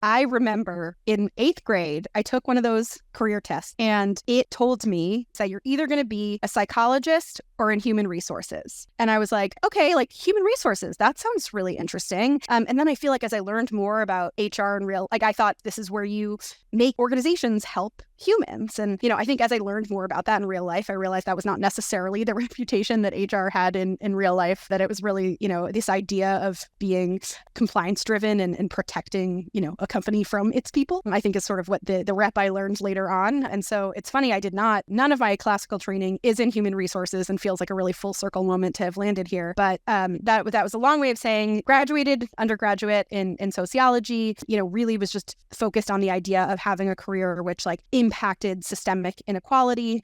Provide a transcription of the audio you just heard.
I remember in 8th grade, I took one of those career tests and it told me that you're either going to be a psychologist or in human resources. And I was like, okay, like human resources, that sounds really interesting. And then I feel like as I learned more about HR and like I thought this is where you make organizations help humans. And, I think as I learned more about that in real life, I realized that was not necessarily the reputation that HR had in real life, that it was really, this idea of being compliance driven and protecting, a company from its people, I think is sort of what the rep I learned later on. And so it's funny, none of my classical training is in human resources and feels like a really full circle moment to have landed here. But that was a long way of saying graduated undergraduate in sociology, really was just focused on the idea of having a career which like impacted systemic inequality